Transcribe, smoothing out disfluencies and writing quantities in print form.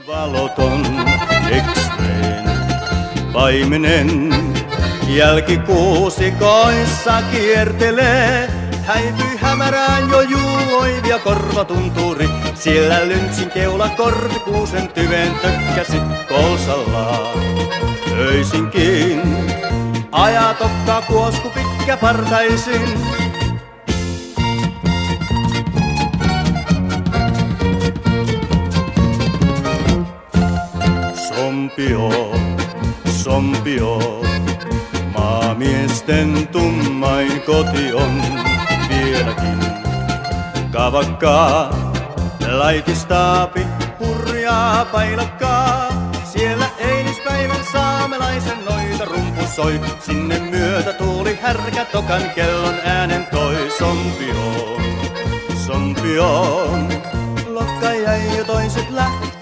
Valoton X-rayn paimenen jälkikuusikoissa kiertelee. Häipyi hämärään jo juoivia korvatunturi. Siellä lyntsin keula korvi kuusen tyven tökkäsi kolsallaan. Öisinkin ajaa tokkaa kuosku pitkä partaisin. Sompio, maamiesten tummain koti on vieläkin. Kavakkaa, laitistaapi, hurjaa pailakkaa. Siellä eilispäivän saamelaisen noita rumpu soi. Sinne myötä tuuli härkä tokan kellon äänen toi. Sompioon, lokka jäi jo toiset lähti.